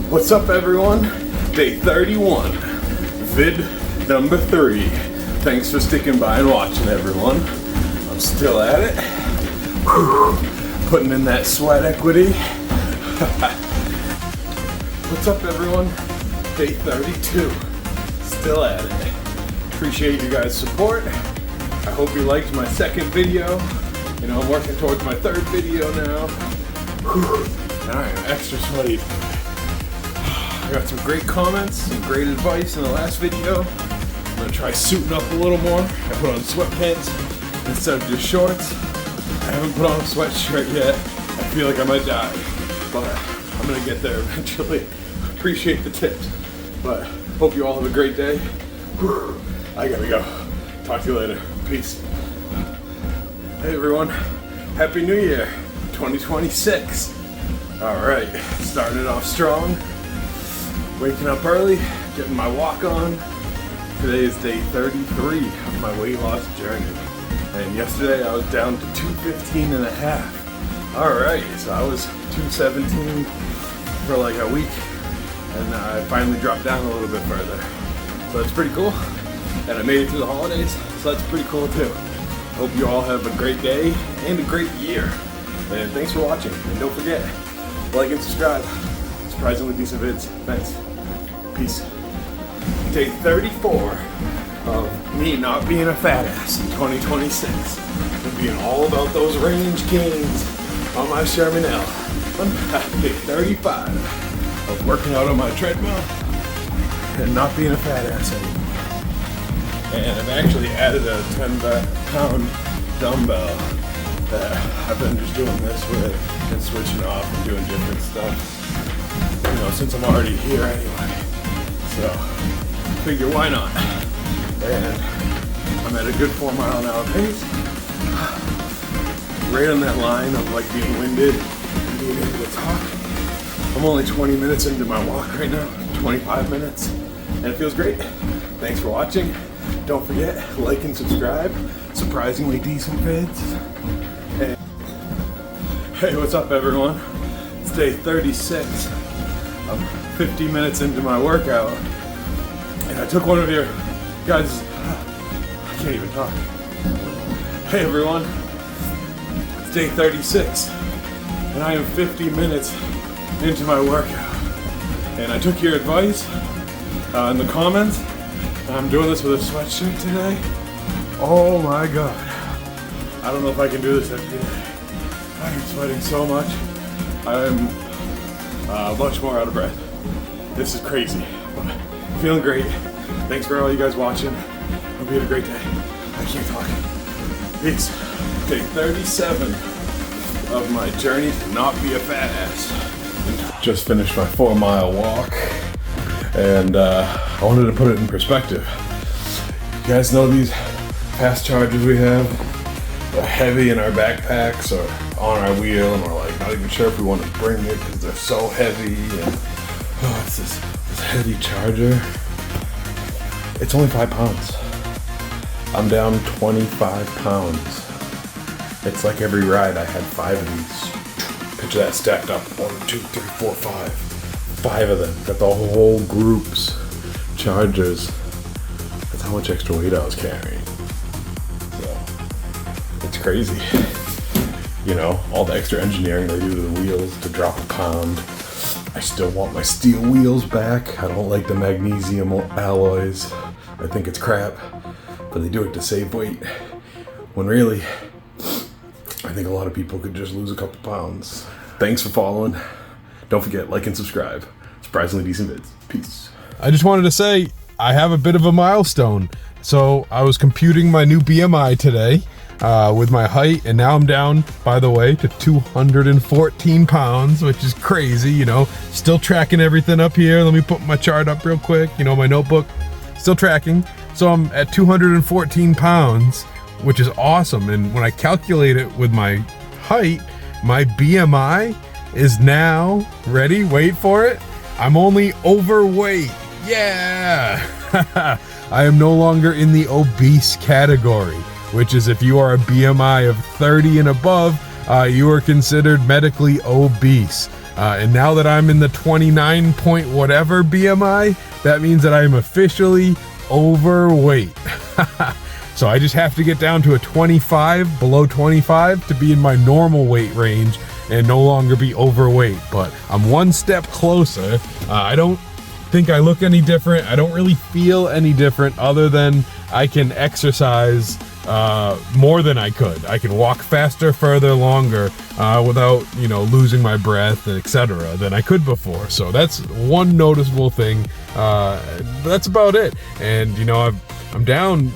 What's up, everyone? Day 31, vid number 3. Thanks for sticking by and watching, everyone. I'm still at it. Whew. Putting in that sweat equity. What's up, everyone? Day 32. Still at it. Appreciate you guys' support. I hope you liked my second video. You know, I'm working towards my third video now. Whew. And I am extra sweaty. I got some great comments, some great advice in the last video. I'm gonna try suiting up a little more. I put on sweatpants instead of just shorts. I haven't put on a sweatshirt yet. I feel like I might die, but I'm gonna get there eventually. Appreciate the tips, but hope you all have a great day. Whew. I gotta go. Talk to you later. Peace. Hey everyone, Happy New Year, 2026. All right, starting it off strong. Waking up early, getting my walk on. Today is day 33 of my weight loss journey. And yesterday I was down to 215 and a half. All right, so I was 217 for like a week, and I finally dropped down a little bit further. So that's pretty cool. And I made it through the holidays, so that's pretty cool too. Hope you all have a great day and a great year. And thanks for watching. And don't forget, like and subscribe. Surprisingly decent vids. Thanks. Peace. Day 34 of me not being a fat ass in 2026. And being all about those range gains on my Sherman L. Day 35 of working out on my treadmill and not being a fat ass anymore. And I've actually added a 10-pound dumbbell that I've been just doing this with and switching off and doing different stuff. You know, since I'm already here anyway. So, figure why not? And I'm at a good 4-mile-an-hour pace. Right on that line of like being winded and being able to talk. I'm only 20 minutes into my walk right now, 25 minutes, and it feels great. Thanks for watching. Don't forget, like and subscribe. Surprisingly decent vids. And hey, what's up, everyone? It's day 36. I'm 50 minutes into my workout, and I took one of your guys. I can't even talk. Hey, everyone. It's day 36, and I am 50 minutes into my workout. And I took your advice in the comments. I'm doing this with a sweatshirt today. Oh my God. I don't know if I can do this every day. I am sweating so much. I'm much more out of breath. This is crazy. But feeling great. Thanks for all you guys watching. Hope you had a great day. I can't talk. Peace. Day 37 of my journey to not be a fat ass. Just finished my 4-mile walk. And I wanted to put it in perspective. You guys know these fast chargers we have? They're heavy in our backpacks or on our wheel, and we're like not even sure if we want to bring it because they're so heavy. And it's this heavy charger. It's only 5 pounds. I'm down 25 pounds. It's like every ride I had 5 of these. Picture that stacked up. 1, 2, 3, 4, 5. 5 of them. Got the whole group's chargers. That's how much extra weight I was carrying. So, it's crazy. You know, all the extra engineering they do to the wheels to drop a pound. I still want my steel wheels back. I don't like the magnesium alloys. I think it's crap. But they do it to save weight. When really, I think a lot of people could just lose a couple pounds. Thanks for following. Don't forget, like and subscribe. Surprisingly decent vids. Peace. I just wanted to say I have a bit of a milestone. So I was computing my new BMI today with my height, and now I'm down, by the way, to 214 pounds, which is crazy, you know. Still tracking everything up here. Let me put my chart up real quick. You know, my notebook, still tracking. So I'm at 214 pounds, which is awesome. And when I calculate it with my height, my BMI is now, ready, wait for it, I'm only overweight. Yeah! I am no longer in the obese category, which is if you are a BMI of 30 and above, you are considered medically obese. And now that I'm in the 29 point whatever BMI, that means that I am officially overweight. So I just have to get down to a 25, below 25, to be in my normal weight range and no longer be overweight. But I'm one step closer. I don't think I look any different. I don't really feel any different, other than I can exercise more than I could. I can walk faster, further, longer, without, losing my breath, etc., than I could before. So that's one noticeable thing. That's about it. And, I'm down,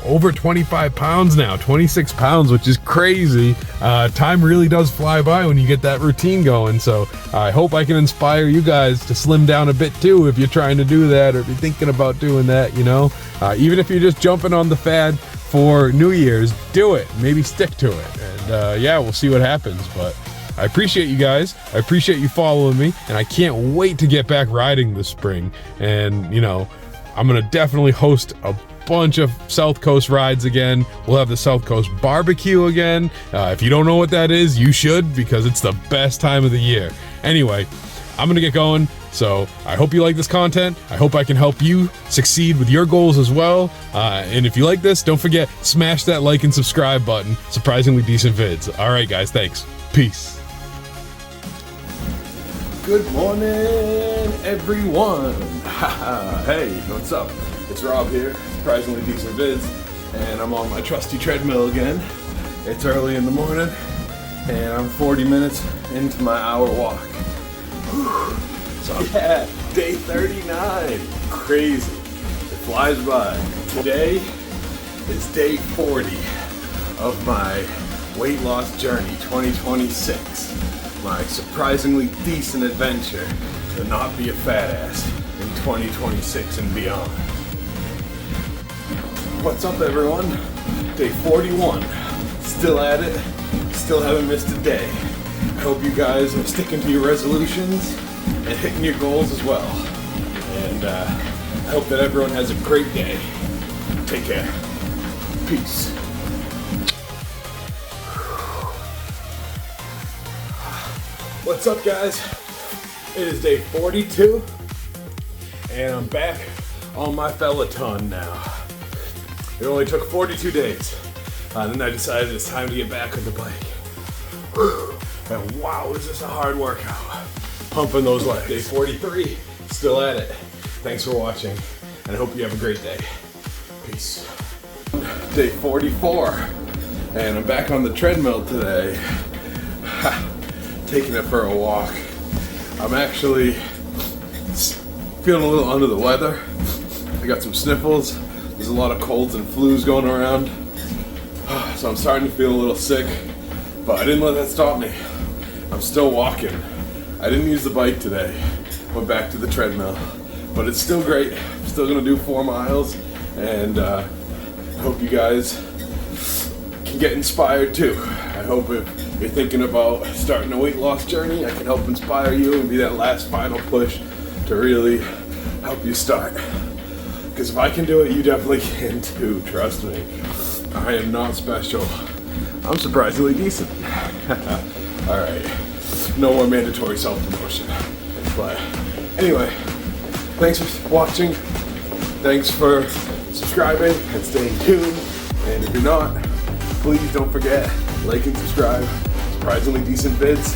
over 25 pounds now, 26 pounds, which is crazy. Time really does fly by when you get that routine going. So I hope I can inspire you guys to slim down a bit too, if you're trying to do that, or if you're thinking about doing that, even if you're just jumping on the fad for New Year's, do it, maybe stick to it. And we'll see what happens. But I appreciate you guys. I appreciate you following me, and I can't wait to get back riding this spring. And, I'm going to definitely host a bunch of South Coast rides again. We'll have the South Coast barbecue again. If you don't know what that is, you should, because it's the best time of the year. Anyway, I'm gonna get going. So I hope you like this content. I hope I can help you succeed with your goals as well. And if you like this, don't forget, smash that like and subscribe button. Surprisingly decent vids. All right, guys, thanks. Peace. Good morning, everyone. Hey, what's up? It's Rob here, Surprisingly Decent Vids, and I'm on my trusty treadmill again. It's early in the morning, and I'm 40 minutes into my hour walk. So yeah, day 39. Crazy. It flies by. Today is day 40 of my weight loss journey 2026. My surprisingly decent adventure to not be a fat ass in 2026 and beyond. What's up, everyone? Day 41. Still at it. Still haven't missed a day. I hope you guys are sticking to your resolutions and hitting your goals as well. And I hope that everyone has a great day. Take care. Peace. What's up, guys? It is day 42, and I'm back on my Peloton now. It only took 42 days, and then I decided it's time to get back on the bike. And wow, is this a hard workout. Pumping those legs. Day 43, still at it. Thanks for watching, and I hope you have a great day. Peace. Day 44, and I'm back on the treadmill today. Taking it for a walk. I'm actually feeling a little under the weather. I got some sniffles. There's a lot of colds and flus going around. So I'm starting to feel a little sick, but I didn't let that stop me. I'm still walking. I didn't use the bike today. Went back to the treadmill, but it's still great. I'm still gonna do 4 miles, and I hope you guys can get inspired too. I hope if you're thinking about starting a weight loss journey, I can help inspire you and be that last final push to really help you start. Because if I can do it, you definitely can too, trust me. I am not special. I'm surprisingly decent. Alright, no more mandatory self-promotion. But anyway, thanks for watching. Thanks for subscribing and staying tuned. And if you're not, please don't forget, like and subscribe. Surprisingly decent vids.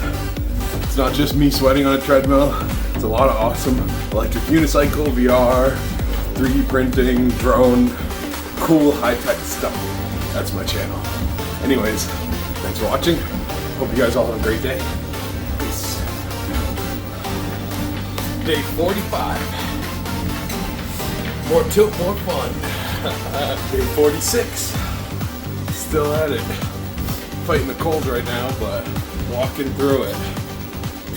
It's not just me sweating on a treadmill. It's a lot of awesome electric unicycle, VR, 3D printing, drone, cool high-tech stuff. That's my channel. Anyways, thanks for watching. Hope you guys all have a great day. Peace. Day 45. More tilt, more fun. Day 46. Still at it. Fighting the cold right now, but walking through it.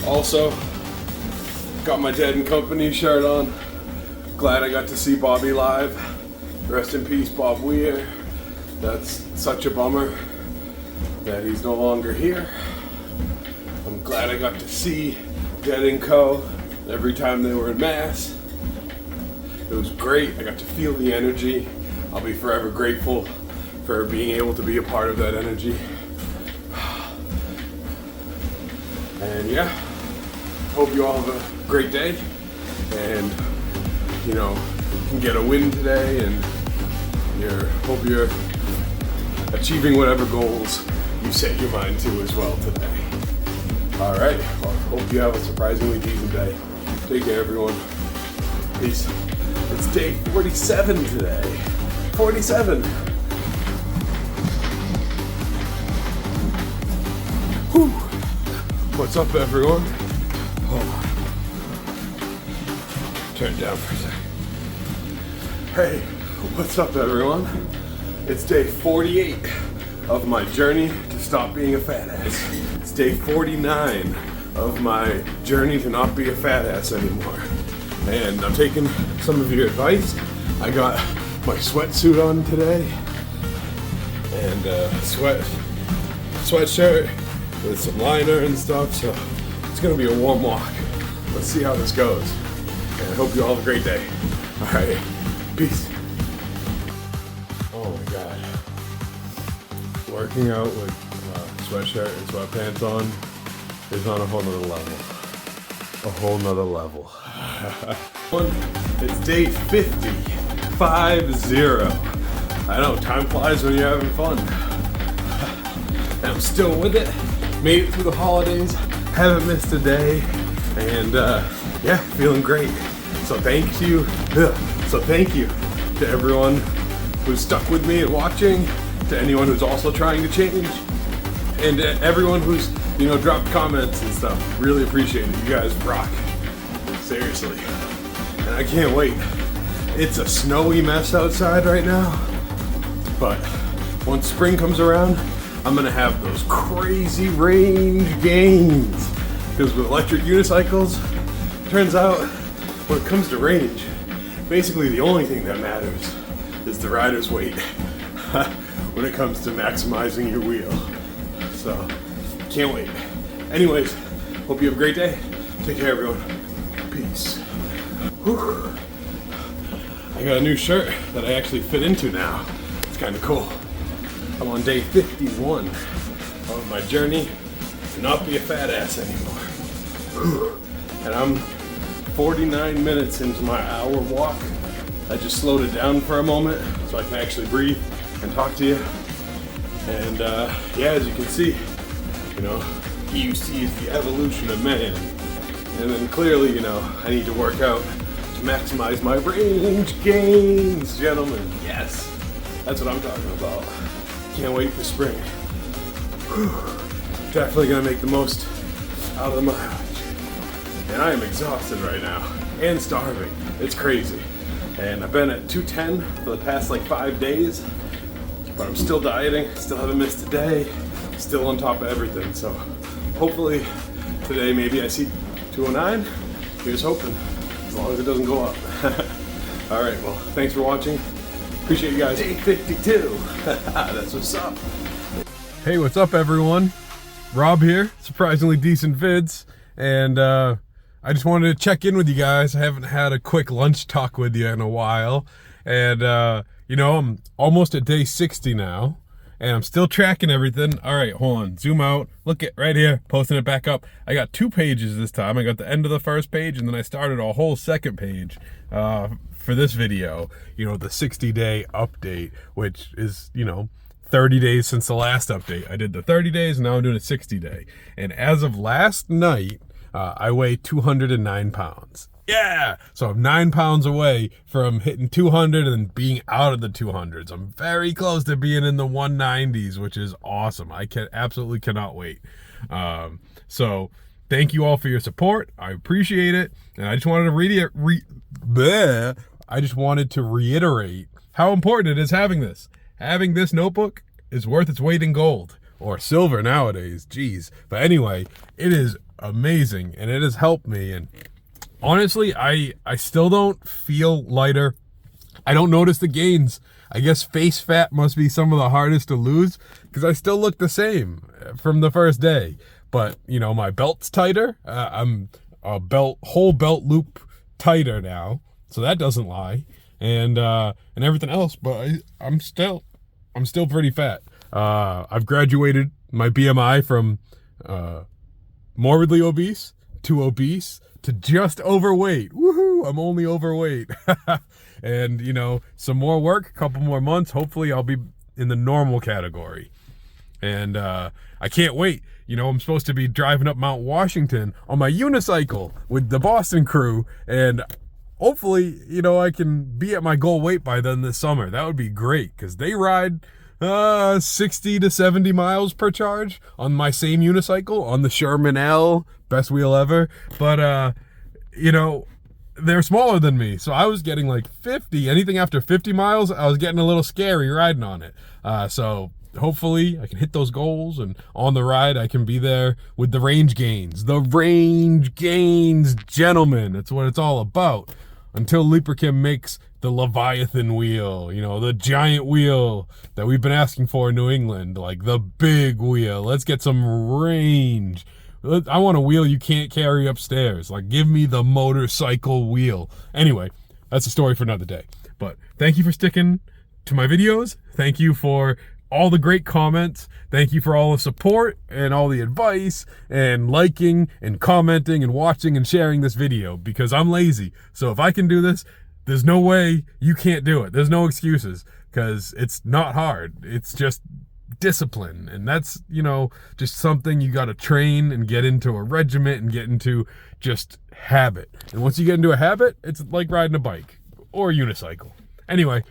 Also, got my Dead and Company shirt on. Glad I got to see Bobby live. Rest in peace, Bob Weir. That's such a bummer that he's no longer here. I'm glad I got to see Dead and Co. every time they were in Mass. It was great. I got to feel the energy. I'll be forever grateful for being able to be a part of that energy. And yeah, hope you all have a great day, and you know, can get a win today, and hope you're achieving whatever goals you set your mind to as well today. All right, well, hope you have a surprisingly decent day. Take care, everyone. Peace. It's day 47 today. 47. Whew. What's up, everyone? Hold on. Turn it down for a second. Hey, what's up, everyone? It's day 48 of my journey to stop being a fat ass. It's day 49 of my journey to not be a fat ass anymore. And I'm taking some of your advice. I got my sweatsuit on today, and sweatshirt with some liner and stuff, so it's gonna be a warm walk. Let's see how this goes, and I hope you all have a great day. All right, peace. Oh my God, working out with sweatshirt and sweatpants on is on a whole nother level. A whole nother level. It's day 50. 50. I know, time flies when you're having fun. And I'm still with it. Made it through the holidays. Haven't missed a day. And yeah, feeling great. So thank you. So thank you to everyone who's stuck with me and watching. To anyone who's also trying to change. And to everyone who's, you know, dropped comments and stuff. Really appreciate it. You guys rock. Seriously. And I can't wait. It's a snowy mess outside right now. But once spring comes around, I'm gonna have those crazy range gains. Because with electric unicycles, turns out when it comes to range, basically the only thing that matters is the rider's weight when it comes to maximizing your wheel. So, can't wait. Anyways, hope you have a great day. Take care, everyone. Peace. Whew. I got a new shirt that I actually fit into now. It's kind of cool. I'm on day 51 of my journey to not be a fat ass anymore. Whew. And I'm 49 minutes into my hour walk. I just slowed it down for a moment so I can actually breathe and talk to you. And yeah, as you can see, you know, EUC is the evolution of man. And then clearly, you know, I need to work out to maximize my range gains, gentlemen. Yes, that's what I'm talking about. Can't wait for spring. Whew. Definitely gonna make the most out of the mileage. And I am exhausted right now and starving. It's crazy. And I've been at 210 for the past like 5 days, but I'm still dieting, still haven't missed a day, still on top of everything. So hopefully today maybe I see 209. Here's hoping, as long as it doesn't go up. All right, well, thanks for watching. Appreciate you guys. Day 52. That's what's up. Hey, what's up, everyone? Rob here, surprisingly decent vids, and I just wanted to check in with you guys. I haven't had a quick lunch talk with you in a while, and you know, I'm almost at day 60 now, and I'm still tracking everything. All right, hold on, zoom out, look at right here, posting it back up. I got 2 pages this time. I got the end of the first page, and then I started a whole second page for this video, you know, the 60-day update, which is, you know, 30 days since the last update. I did the 30 days, and now I'm doing a 60-day. And as of last night, I weigh 209 pounds. Yeah! So I'm 9 pounds away from hitting 200 and being out of the 200s. I'm very close to being in the 190s, which is awesome. I absolutely cannot wait. So thank you all for your support. I appreciate it. And I just wanted to reiterate how important it is having this. Having this notebook is worth its weight in gold, or silver nowadays, geez. But anyway, it is amazing, and it has helped me. And honestly, I still don't feel lighter. I don't notice the gains. I guess face fat must be some of the hardest to lose, because I still look the same from the first day. But, you know, my belt's tighter. I'm a whole belt loop tighter now, so that doesn't lie. And everything else, but I'm still pretty fat. I've graduated my BMI from morbidly obese too obese to just overweight. Woohoo! I'm only overweight. And, you know, some more work, a couple more months. Hopefully I'll be in the normal category. And I can't wait. You know, I'm supposed to be driving up Mount Washington on my unicycle with the Boston crew. And hopefully, you know, I can be at my goal weight by then this summer. That would be great because they ride 60 to 70 miles per charge on my same unicycle on the Sherman L, best wheel ever. But, you know, they're smaller than me. So I was getting like 50, anything after 50 miles, I was getting a little scary riding on it. So hopefully I can hit those goals, and on the ride I can be there with the range gains. The range gains, gentlemen. That's what it's all about. Until Leaperkim makes the Leviathan wheel, you know, the giant wheel that we've been asking for in New England, like the big wheel. Let's get some range. I want a wheel you can't carry upstairs. Like, give me the motorcycle wheel. Anyway, that's a story for another day. But thank you for sticking to my videos. Thank you for all the great comments. Thank you for all the support and all the advice and liking and commenting and watching and sharing this video, because I'm lazy. So if I can do this, there's no way you can't do it. There's no excuses, because it's not hard. It's just discipline, and that's, you know, just something you got to train and get into a regiment and get into just habit. And once you get into a habit, it's like riding a bike or a unicycle. Anyway,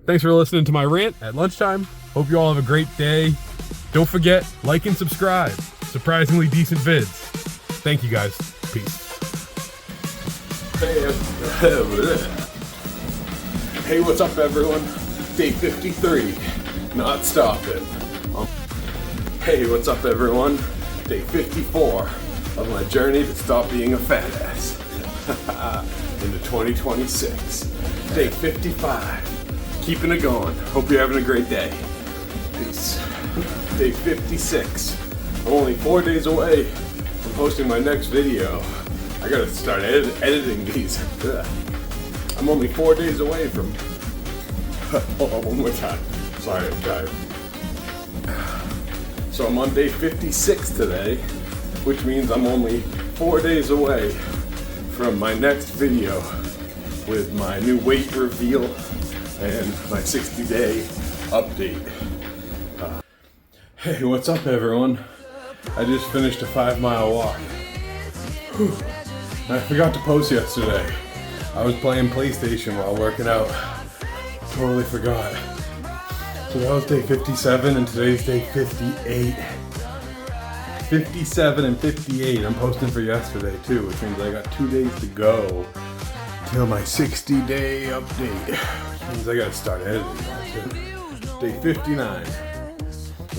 thanks for listening to my rant at lunchtime. Hope you all have a great day. Don't forget, like and subscribe. Surprisingly decent vids. Thank you guys. Peace. Hey, what's up, everyone? Day 53. Not stopping. Hey, what's up, everyone? Day 54 of my journey to stop being a fat ass. Into 2026. Day 55. Keeping it going. Hope you're having a great day. Peace. Day 56. I'm only 4 days away from posting my next video. I gotta start editing these. I'm only 4 days away from... Hold on, one more time. Sorry, I'm tired. So I'm on day 56 today, which means I'm only 4 days away from my next video with my new weight reveal and my 60-day update. Hey, what's up, everyone? I just finished a 5-mile walk. Whew. I forgot to post yesterday. I was playing PlayStation while working out. Totally forgot. So that was day 57, and today's day 58. 57 and 58. I'm posting for yesterday too, which means I got 2 days to go till my 60-day update. Which means I gotta start editing that too. Day 59.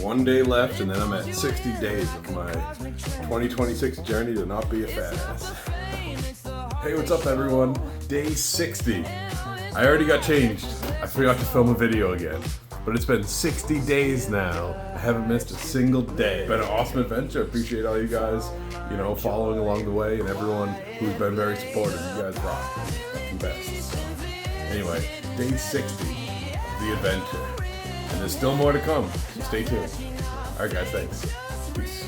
1 day left, and then I'm at 60 days of my 2026 journey to not be a fat ass. Hey, what's up, everyone? Day 60. I already got changed. I forgot to film a video again. But it's been 60 days now. I haven't missed a single day. It's been an awesome adventure. I appreciate all you guys, you know, following along the way, and everyone who's been very supportive. You guys rock. The best. Anyway, day 60 of the adventure. And there's still more to come, so stay tuned. Alright guys, thanks. Peace.